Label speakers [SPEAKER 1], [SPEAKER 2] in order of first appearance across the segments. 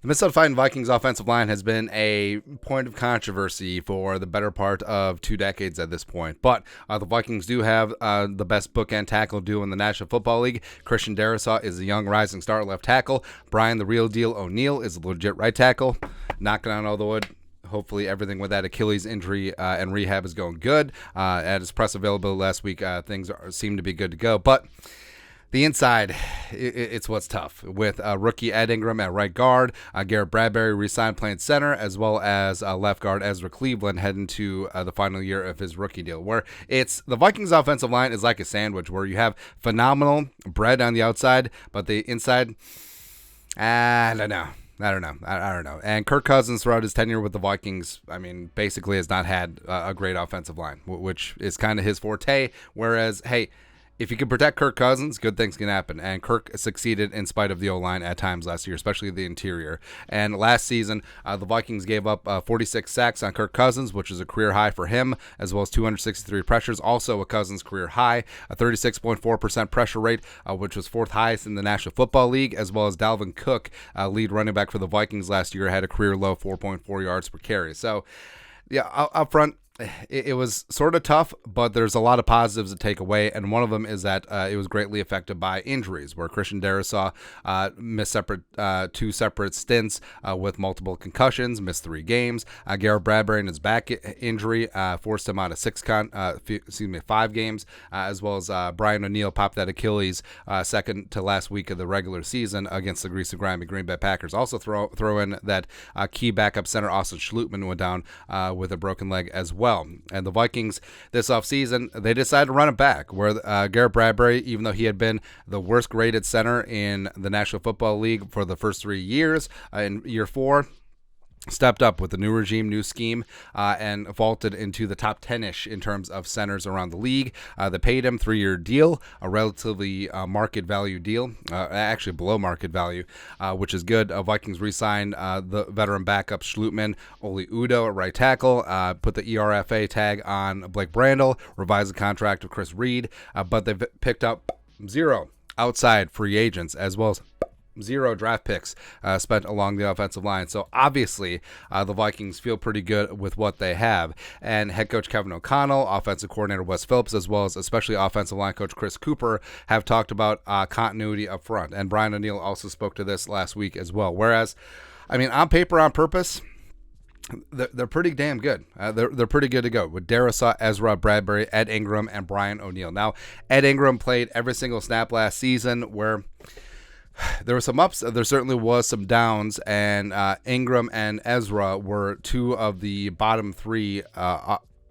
[SPEAKER 1] The Minnesota Vikings offensive line has been a point of controversy for the better part of 2 decades at this point. But the Vikings do have the best bookend tackle duo in the National Football League. Christian Darrisaw is a young rising star at left tackle. Brian the Real Deal O'Neill is a legit right tackle. Knocking on all the wood. Hopefully everything with that Achilles injury and rehab is going good. At his press availability last week, things seem to be good to go. But the inside, it's what's tough with rookie Ed Ingram at right guard, Garrett Bradbury re-signed playing center, as well as left guard Ezra Cleveland heading to the final year of his rookie deal. Where it's the Vikings offensive line is like a sandwich where you have phenomenal bread on the outside, but the inside, I don't know. I don't know. And Kirk Cousins, throughout his tenure with the Vikings, basically has not had a great offensive line, which is kind of his forte. Whereas, hey, if you can protect Kirk Cousins, good things can happen. And Kirk succeeded in spite of the O-line at times last year, especially the interior. And last season, the Vikings gave up 46 sacks on Kirk Cousins, which is a career high for him, as well as 263 pressures, also a Cousins career high, a 36.4% pressure rate, which was fourth highest in the National Football League, as well as Dalvin Cook, lead running back for the Vikings last year, had a career low 4.4 yards per carry. So, yeah, up front, it was sort of tough, but there's a lot of positives to take away, and one of them is that it was greatly affected by injuries, where Christian Darrisaw missed two separate stints with multiple concussions, missed 3 games. Garrett Bradbury and his back injury forced him out of 5 games, as well as Brian O'Neill popped that Achilles second to last week of the regular season against the greasy grimy Green Bay Packers. Also throw in that key backup center Austin Schlutman went down with a broken leg as well. And the Vikings this offseason, they decided to run it back, where Garrett Bradbury, even though he had been the worst graded center in the National Football League for the first 3 years, in year 4, stepped up with the new regime, new scheme, and vaulted into the top 10-ish in terms of centers around the league. They paid him 3-year deal, a relatively market value deal, actually below market value, which is good. Vikings re-signed the veteran backup Schlutman, Oli Udoh at right tackle, put the ERFA tag on Blake Brandel, revised the contract of Chris Reed, but they've picked up 0 outside free agents, as well as 0 draft picks spent along the offensive line. So obviously the Vikings feel pretty good with what they have. And head coach Kevin O'Connell, offensive coordinator Wes Phillips, as well as especially offensive line coach Chris Cooper have talked about continuity up front. And Brian O'Neill also spoke to this last week as well. Whereas, on paper, on purpose, they're pretty damn good. They're pretty good to go with Darrisaw, Ezra Bradbury, Ed Ingram, and Brian O'Neill. Now, Ed Ingram played every single snap last season, where there were some ups, there certainly was some downs, and Ingram and Ezra were 2 of the bottom 3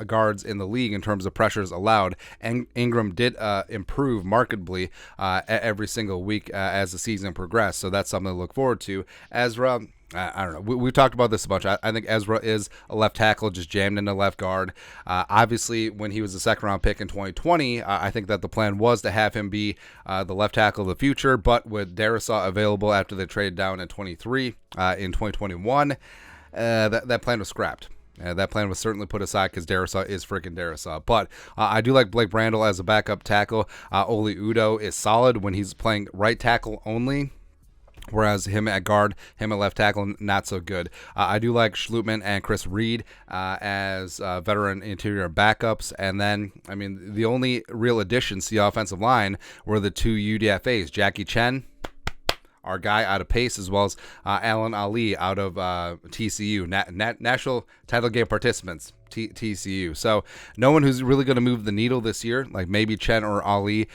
[SPEAKER 1] guards in the league in terms of pressures allowed, and Ingram did improve markedly every single week as the season progressed, so that's something to look forward to. Ezra, I don't know. We've talked about this a bunch. I think Ezra is a left tackle, just jammed into left guard. Obviously, when he was a second-round pick in 2020, I think that the plan was to have him be the left tackle of the future, but with Darrisaw available after they traded down in 2021, that plan was scrapped. That plan was certainly put aside because Darrisaw is freaking Darrisaw. But I do like Blake Brandel as a backup tackle. Oli Udoh is solid when he's playing right tackle only, whereas him at guard, him at left tackle, not so good. I do like Schlutman and Chris Reed as veteran interior backups. And then, the only real additions to the offensive line were the 2 UDFAs, Jackie Chen, our guy out of Pace, as well as Alan Ali out of TCU, National Title Game participants, TCU. So no one who's really going to move the needle this year. Like maybe Chen or Ali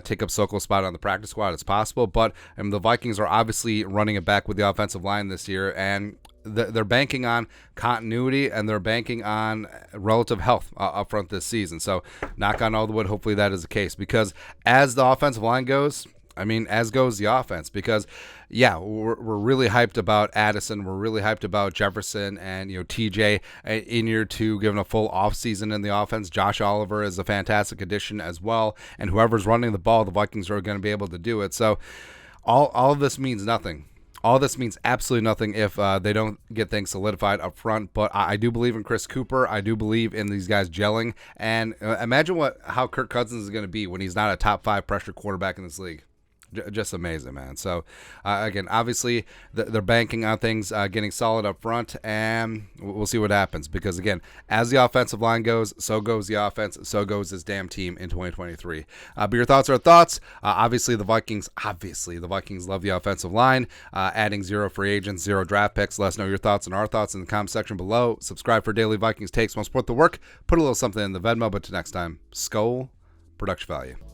[SPEAKER 1] take up Sokol's spot on the practice squad. It's possible, but the Vikings are obviously running it back with the offensive line this year, and they're banking on continuity, and they're banking on relative health up front this season. So knock on all the wood, hopefully that is the case, because as the offensive line goes, as goes the offense, because, yeah, we're really hyped about Addison. We're really hyped about Jefferson and, TJ in year 2, given a full offseason in the offense. Josh Oliver is a fantastic addition as well, and whoever's running the ball, the Vikings are going to be able to do it. So all of this means nothing. All this means absolutely nothing if they don't get things solidified up front. But I do believe in Chris Cooper. I do believe in these guys gelling. And imagine how Kirk Cousins is going to be when he's not a top 5 pressure quarterback in this league. Just amazing, man. So, again, obviously, they're banking on things getting solid up front, and we'll see what happens. Because, again, as the offensive line goes, so goes the offense, so goes this damn team in 2023. But your thoughts are thoughts. Obviously, the Vikings love the offensive line, adding 0 free agents, 0 draft picks. Let us know your thoughts and our thoughts in the comment section below. Subscribe for daily Vikings takes. Want to support the work? Put a little something in the Venmo. But till next time, Skull Production Value.